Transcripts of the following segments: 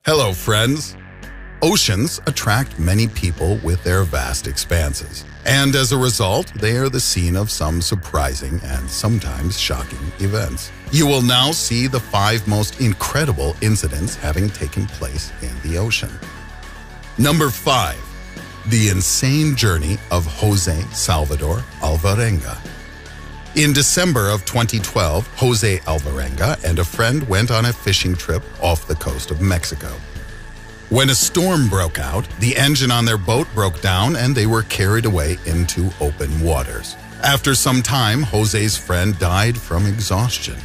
Hello, friends. Oceans attract many people with their vast expanses, and as a result, they are the scene of some surprising and sometimes shocking events. You will now see the 5 most incredible incidents having taken place in the ocean. Number 5. The insane journey of Jose Salvador Alvarenga. In December of 2012, Jose Alvarenga and a friend went on a fishing trip off the coast of Mexico. When a storm broke out, the engine on their boat broke down and they were carried away into open waters. After some time, Jose's friend died from exhaustion,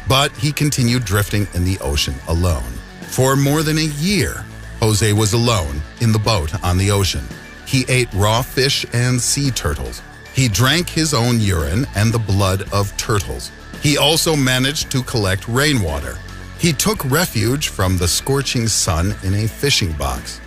but he continued drifting in the ocean alone. For more than a year, Jose was alone in the boat on the ocean. He ate raw fish and sea turtles. He drank his own urine and the blood of turtles. He also managed to collect rainwater. He took refuge from the scorching sun in a fishing box.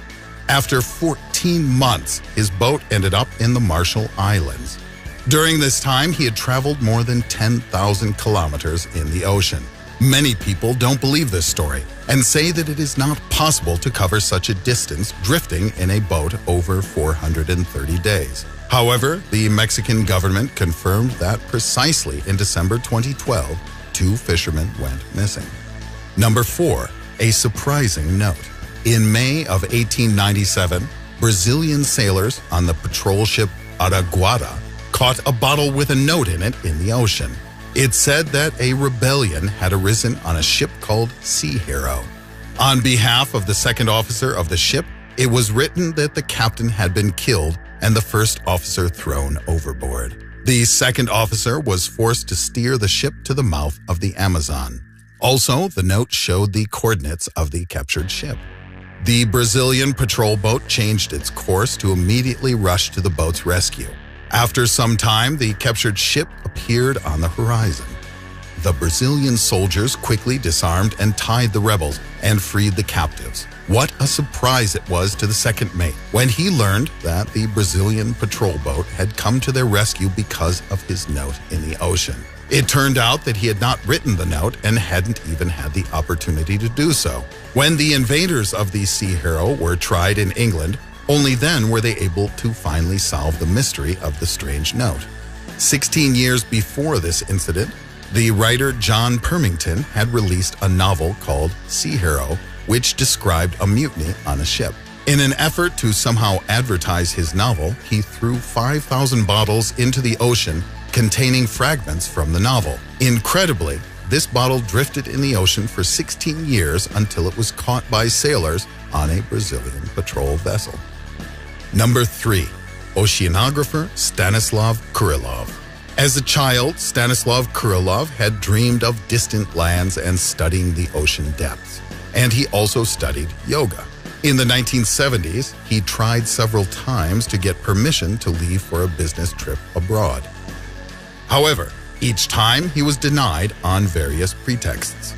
After 14 months, his boat ended up in the Marshall Islands. During this time, he had traveled more than 10,000 kilometers in the ocean. Many people don't believe this story and say that it is not possible to cover such a distance drifting in a boat over 430 days. However, the Mexican government confirmed that precisely in December 2012, 2 fishermen went missing. Number 4. A surprising note. In May of 1897, Brazilian sailors on the patrol ship Araguaia caught a bottle with a note in it in the ocean. It said that a rebellion had arisen on a ship called Sea Hero. On behalf of the second officer of the ship, it was written that the captain had been killed and the first officer thrown overboard. The second officer was forced to steer the ship to the mouth of the Amazon. Also, the note showed the coordinates of the captured ship. The Brazilian patrol boat changed its course to immediately rush to the boat's rescue. After some time, the captured ship appeared on the horizon. The Brazilian soldiers quickly disarmed and tied the rebels and freed the captives. What a surprise it was to the second mate when he learned that the Brazilian patrol boat had come to their rescue because of his note in the ocean. It turned out that he had not written the note and hadn't even had the opportunity to do so. When the invaders of the Sea Hero were tried in England, only then were they able to finally solve the mystery of the strange note. 16 years before this incident, the writer John Permington had released a novel called Sea Hero, which described a mutiny on a ship. In an effort to somehow advertise his novel, he threw 5,000 bottles into the ocean containing fragments from the novel. Incredibly, this bottle drifted in the ocean for 16 years until it was caught by sailors on a Brazilian patrol vessel. Number 3. Oceanographer Stanislav Kurilov. As a child, Stanislav Kurilov had dreamed of distant lands and studying the ocean depths. And he also studied yoga. In the 1970s, he tried several times to get permission to leave for a business trip abroad. However, each time he was denied on various pretexts.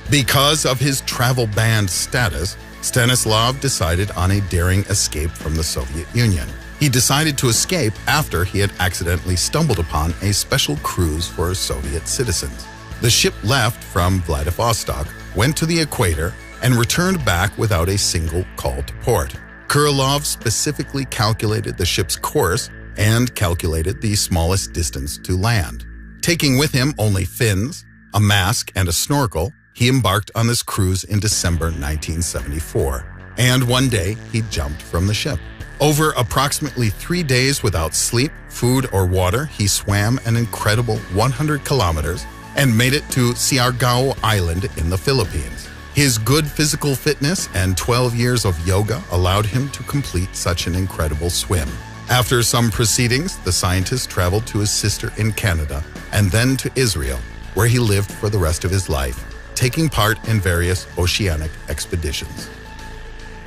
Because of his travel banned status, Stanislav decided on a daring escape from the Soviet Union. He decided to escape after he had accidentally stumbled upon a special cruise for Soviet citizens. The ship left from Vladivostok, went to the equator, and returned back without a single call to port. Kurilov specifically calculated the ship's course and calculated the smallest distance to land. Taking with him only fins, a mask, and a snorkel, he embarked on this cruise in December 1974. And one day, he jumped from the ship. Over approximately 3 days without sleep, food, or water, he swam an incredible 100 kilometers and made it to Siargao Island in the Philippines. His good physical fitness and 12 years of yoga allowed him to complete such an incredible swim. After some proceedings, the scientist traveled to his sister in Canada and then to Israel, where he lived for the rest of his life, taking part in various oceanic expeditions.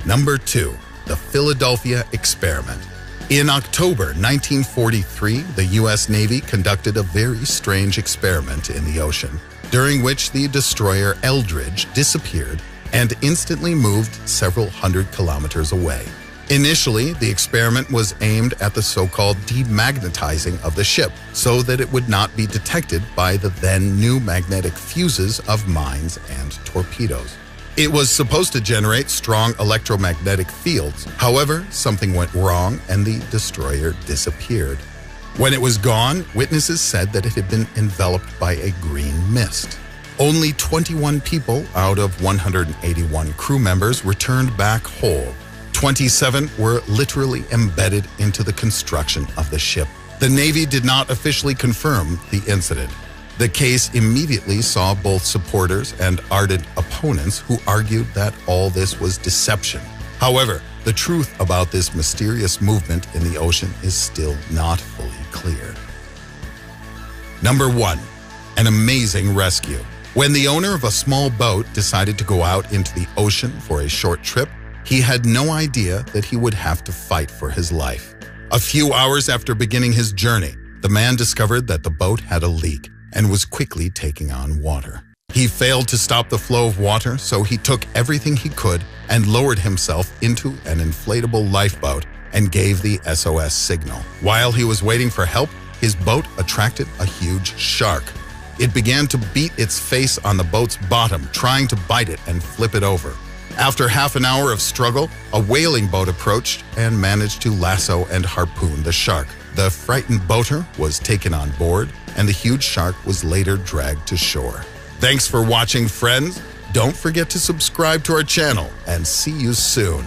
Number 2. The Philadelphia Experiment. In October 1943, the U.S. Navy conducted a very strange experiment in the ocean, during which the destroyer Eldridge disappeared and instantly moved several hundred kilometers away. Initially, the experiment was aimed at the so-called demagnetizing of the ship so that it would not be detected by the then new magnetic fuses of mines and torpedoes. It was supposed to generate strong electromagnetic fields. However, something went wrong and the destroyer disappeared. When it was gone, witnesses said that it had been enveloped by a green mist. Only 21 people out of 181 crew members returned back whole. 27 were literally embedded into the construction of the ship. The Navy did not officially confirm the incident. The case immediately saw both supporters and ardent opponents who argued that all this was deception. However, the truth about this mysterious movement in the ocean is still not fully clear. Number 1. An amazing rescue. When the owner of a small boat decided to go out into the ocean for a short trip, he had no idea that he would have to fight for his life. A few hours after beginning his journey, the man discovered that the boat had a leak and was quickly taking on water. He failed to stop the flow of water, so he took everything he could and lowered himself into an inflatable lifeboat and gave the SOS signal. While he was waiting for help, his boat attracted a huge shark. It began to beat its face on the boat's bottom, trying to bite it and flip it over. After half an hour of struggle, a whaling boat approached and managed to lasso and harpoon the shark. The frightened boater was taken on board, and the huge shark was later dragged to shore. Thanks for watching, friends. Don't forget to subscribe to our channel, and see you soon.